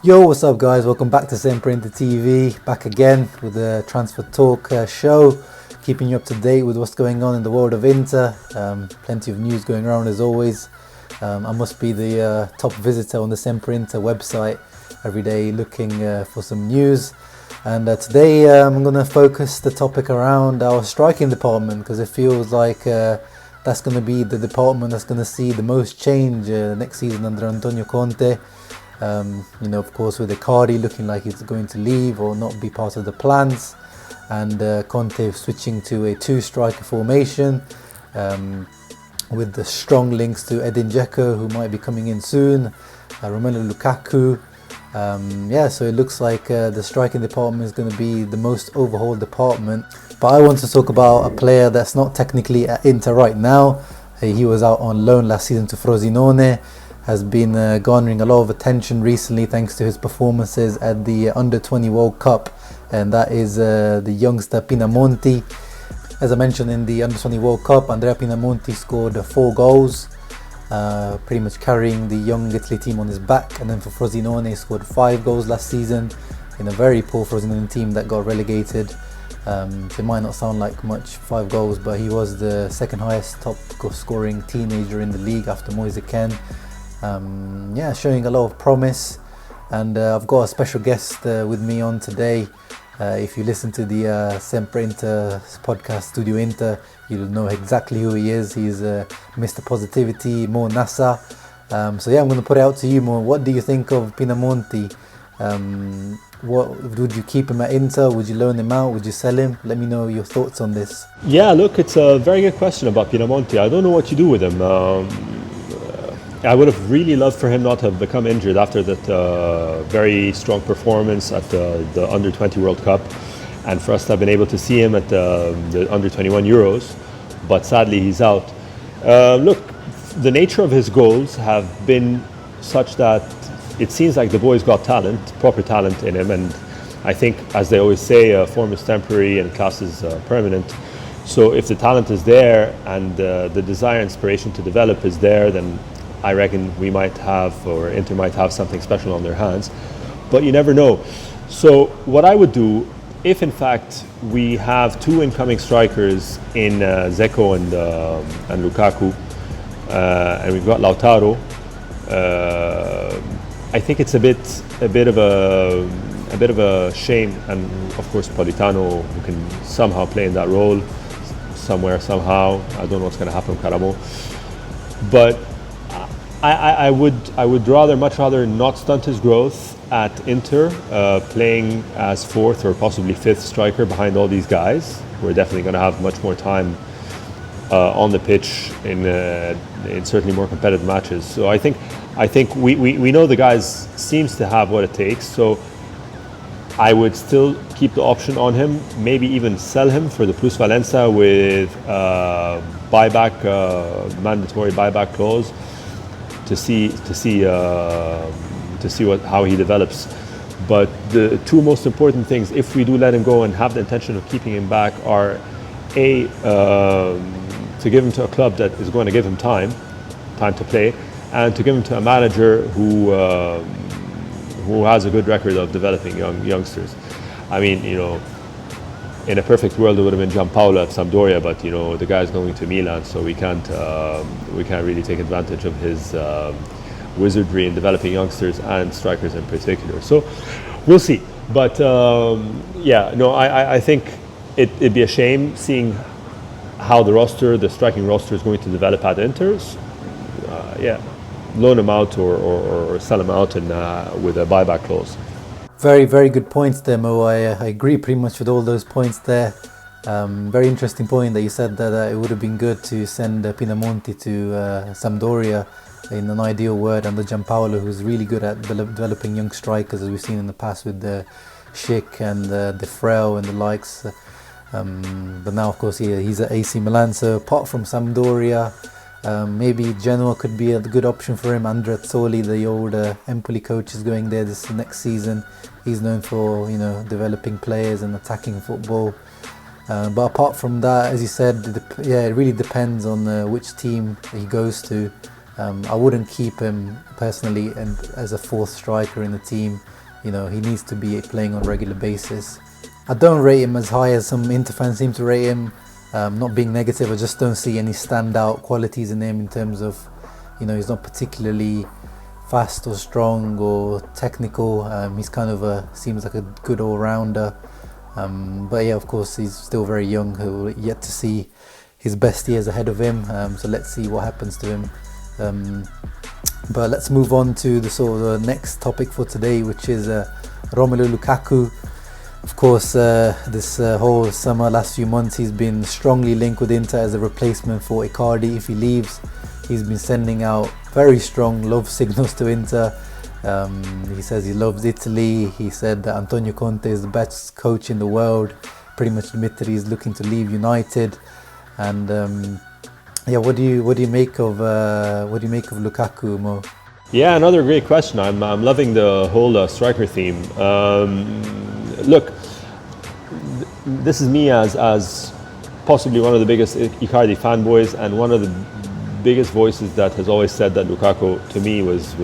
Yo, what's up guys? Welcome back to StudioInter TV, back again with the Transfer Talk show, keeping you up to date with what's going on in the world of Inter. Plenty of news going around as always. I must be the top visitor on the StudioInter website every day looking for some news. And today I'm going to focus the topic around our striking department, because it feels like that's going to be the department that's going to see the most change next season under Antonio Conte. Of course, with Icardi looking like he's going to leave or not be part of the plans, and Conte switching to a two-striker formation with the strong links to Dzeko, who might be coming in soon, Romelu Lukaku. So it looks like the striking department is going to be the most overhauled department. But I want to talk about a player that's not technically at Inter right now. He was out on loan last season to Frosinone. Has been garnering a lot of attention recently thanks to his performances at the Under-20 World Cup, and that is the youngster Pinamonti. As I mentioned, in the Under-20 World Cup, Andrea Pinamonti scored 4 goals, pretty much carrying the young Italy team on his back. And then for Frosinone, he scored 5 goals last season in a very poor Frosinone team that got relegated. It might not sound like much, 5 goals, but he was the second highest top scoring teenager in the league after Moise Kean. Showing a lot of promise, and I've got a special guest with me on today. If you listen to the StudioInter podcast, StudioInter, you'll know exactly who he is. He's Mr. Positivity, Mo Nassar. I'm going to put it out to you, Mo. What do you think of Pinamonti? Would you keep him at Inter? Would you loan him out? Would you sell him? Let me know your thoughts on this. Yeah, look, it's a very good question about Pinamonti. I don't know what you do with him. I would have really loved for him not to have become injured after that very strong performance at the Under-20 World Cup, and for us to have been able to see him at the Under-21 Euros, but sadly he's out. Look, the nature of his goals have been such that it seems like the boy's got talent, proper talent in him, and I think, as they always say, form is temporary and class is permanent. So if the talent is there and the desire, inspiration to develop is there, then I reckon we might have, or Inter might have, something special on their hands, but you never know. So what I would do, if in fact we have 2 incoming strikers in Dzeko and Lukaku, and we've got Lautaro, I think it's a bit of a shame, and of course Politano, who can somehow play in that role, somewhere, somehow. I don't know what's going to happen with Karamo, but I would much rather not stunt his growth at Inter, playing as 4th or possibly 5th striker behind all these guys. We're definitely going to have much more time on the pitch in certainly more competitive matches. So I think we know the guys seems to have what it takes. So I would still keep the option on him, maybe even sell him for the plusvalenza with mandatory buyback clause, to see how he develops. But the 2 most important things, if we do let him go and have the intention of keeping him back, are to give him to a club that is going to give him time to play, and to give him to a manager who has a good record of developing youngsters. I mean, in a perfect world, it would have been Gianpaolo at Sampdoria, but the guy's going to Milan, so we can't really take advantage of his wizardry in developing youngsters and strikers in particular. So we'll see. But I think it'd be a shame seeing how the striking roster is going to develop at Inter. Loan him out or sell him out with a buyback clause. Very, very good points there, Mo. I agree pretty much with all those points there. Very interesting point that you said that it would have been good to send Pinamonti to Sampdoria in an ideal world under Gianpaolo, who's really good at developing young strikers, as we've seen in the past with Schick and De Frel and the likes. But now, of course, he's at AC Milan. So apart from Sampdoria, maybe Genoa could be a good option for him. Andrea Azzoli, the old Empoli coach, is going there this next season. He's known for developing players and attacking football. But apart from that, as you said, it really depends on which team he goes to. I wouldn't keep him personally and as a 4th striker in the team. he needs to be playing on a regular basis. I don't rate him as high as some Inter fans seem to rate him. Not being negative, I just don't see any standout qualities in him in terms of, he's not particularly fast or strong or technical. He's kind of seems like a good all-rounder. But yeah, of course, he's still very young. He'll yet to see his best years ahead of him. So let's see what happens to him. But let's move on to the next topic for today, which is Romelu Lukaku. Of course, this whole summer, last few months, he's been strongly linked with Inter as a replacement for Icardi if he leaves. He's been sending out very strong love signals to Inter. He says he loves Italy. He said that Antonio Conte is the best coach in the world. Pretty much admitted he's looking to leave United. And what do you make of Lukaku, Mo? Yeah, another great question. I'm loving the whole striker theme. Look, this is me as possibly one of the biggest Icardi fanboys and one of the biggest voices that has always said that Lukaku to me was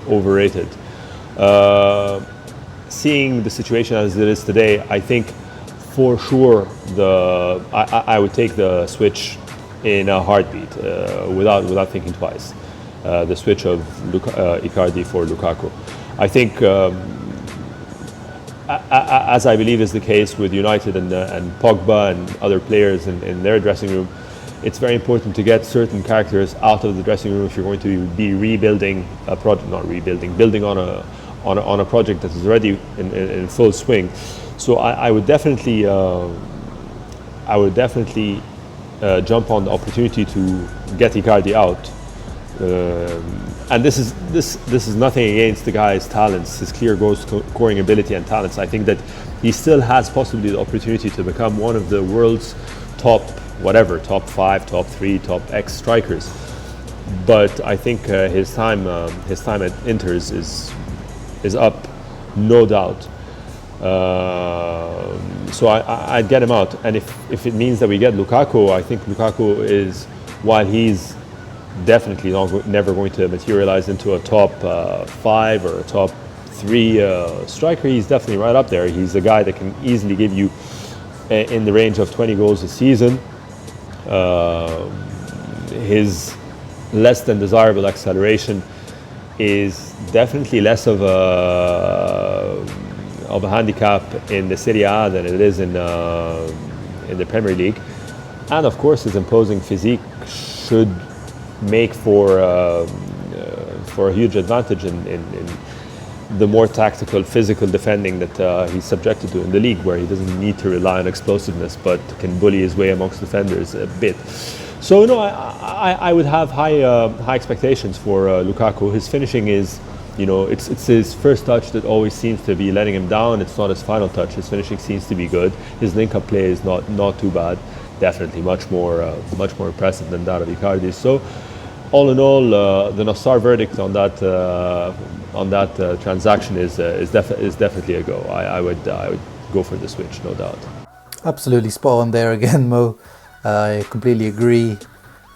overrated. Seeing the situation as it is today, I think for sure I would take the switch in a heartbeat without thinking twice. The switch of Icardi for Lukaku. I think, as I believe is the case with United and Pogba and other players in their dressing room, it's very important to get certain characters out of the dressing room if you're going to be rebuilding a project, building on a project that is already in full swing. So I would definitely jump on the opportunity to get Icardi out. And this is nothing against the guy's talents, his clear goal scoring ability and talents. I think that he still has possibly the opportunity to become one of the world's top 5, top 3, top X strikers. But I think his time at Inter is up, no doubt. So I'd get him out. And if it means that we get Lukaku, I think Lukaku is, while he's definitely never going to materialize into a top 5 or a top 3 striker, he's definitely right up there. He's a guy that can easily give you in the range of 20 goals a season. His less than desirable acceleration is definitely less of a handicap in the Serie A than it is in the Premier League, and of course his imposing physique should make for a huge advantage in the more tactical, physical defending that he's subjected to in the league, where he doesn't need to rely on explosiveness but can bully his way amongst defenders a bit. So I would have high expectations for Lukaku. His finishing is, it's his first touch that always seems to be letting him down. It's not his final touch. His finishing seems to be good. His link-up play is not too bad. Definitely much more impressive than that of Icardi. So, all in all, the Nassar verdict on that transaction is definitely a go. I would go for the switch, no doubt. Absolutely spot on there again, Mo. I completely agree.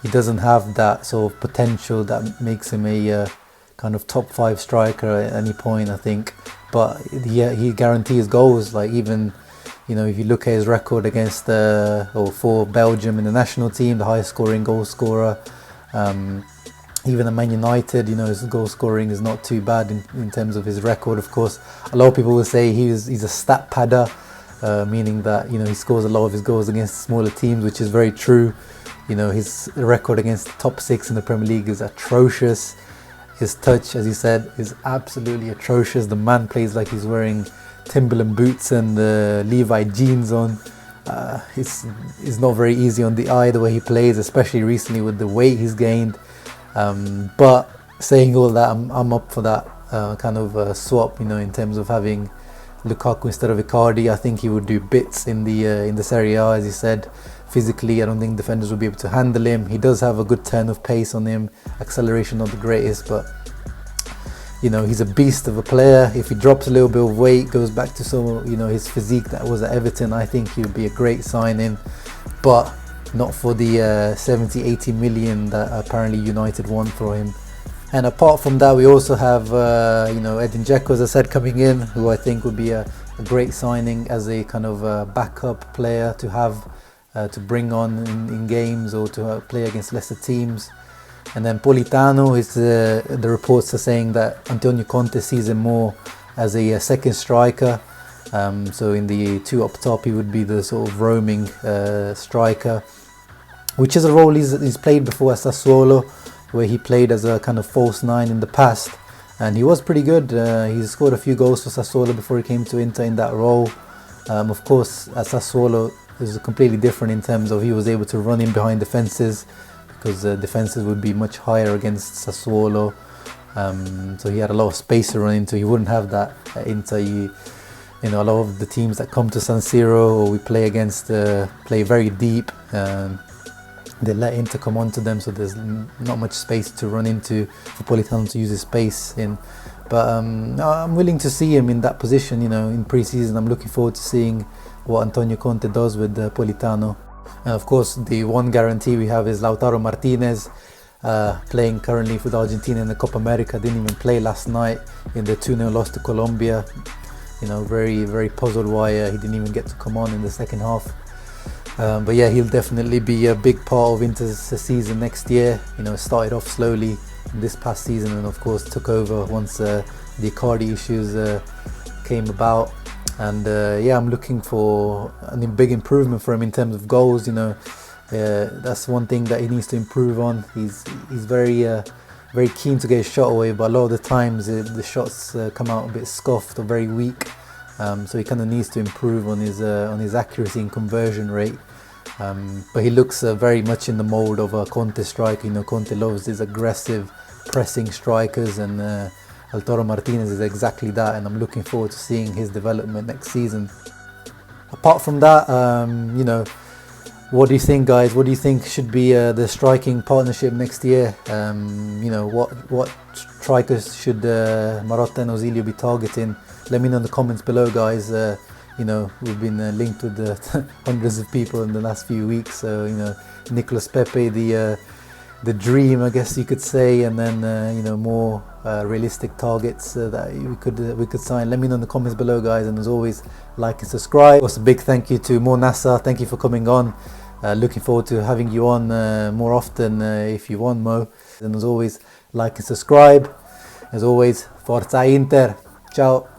He doesn't have that sort of potential that makes him a kind of top 5 striker at any point, I think. But he guarantees goals. Like, even, if you look at his record against for Belgium in the national team, the highest scoring goal scorer. Even at Man United, his goal scoring is not too bad in terms of his record. Of course, a lot of people will say he's a stat padder, meaning that he scores a lot of his goals against smaller teams, which is very true. His record against the top 6 in the Premier League is atrocious. His touch, as you said, is absolutely atrocious. The man plays like he's wearing Timberland boots and Levi jeans on. It's not very easy on the eye the way he plays, especially recently with the weight he's gained. But saying all that, I'm up for that kind of swap. In terms of having Lukaku instead of Icardi. I think he would do bits in the Serie A, as you said. Physically, I don't think defenders will be able to handle him. He does have a good turn of pace on him. Acceleration not the greatest, but he's a beast of a player. If he drops a little bit of weight, goes back to his physique that was at Everton, I think he would be a great signing, but not for the 70-80 million that apparently United want for him. And apart from that, we also have Edin Dzeko, as I said, coming in, who I think would be a great signing as a kind of backup player to have to bring on in games or to play against lesser teams. And then Politano is the reports are saying that Antonio Conte sees him more as a second striker. So in the two up top, he would be the sort of roaming striker, which is a role he's played before at Sassuolo, where he played as a kind of false nine in the past, and he was pretty good. He scored a few goals for Sassuolo before he came to Inter in that role. Of course, at Sassuolo, it was completely different in terms of he was able to run in behind defences, because defences would be much higher against Sassuolo. So he had a lot of space to run into. He wouldn't have that at Inter. A lot of the teams that come to San Siro or we play against play very deep. They let Inter come onto them, so there's not much space to run into for Politano to use his space in. But I'm willing to see him in that position, in pre-season. I'm looking forward to seeing what Antonio Conte does with Politano. And of course, the one guarantee we have is Lautaro Martinez, playing currently with Argentina in the Copa America. Didn't even play last night in the 2-0 loss to Colombia. Very, very puzzled why he didn't even get to come on in the second half. But yeah, he'll definitely be a big part of Inter's season next year. Started off slowly this past season and of course took over once the Icardi issues came about. And I'm looking for a big improvement for him in terms of goals. That's one thing that he needs to improve on. He's very keen to get his shot away, but a lot of the times the shots come out a bit scuffed or very weak. So he kind of needs to improve on his accuracy and conversion rate. But he looks very much in the mould of a Conte striker. Conte loves his aggressive pressing strikers, and Lautaro Martinez is exactly that. And I'm looking forward to seeing his development next season. Apart from that, what do you think, guys? What do you think should be the striking partnership next year? What strikers should Marotta and Ozilio be targeting? Let me know in the comments below, guys. We've been linked with hundreds of people in the last few weeks. So, Nicolas Pepe, the dream, I guess you could say, and then more realistic targets that we could sign. Let me know in the comments below, guys. And as always, like and subscribe. Also, a big thank you to Mo Nassar. Thank you for coming on. Looking forward to having you on more often if you want, Mo. And as always, like and subscribe. As always, Forza Inter. Ciao.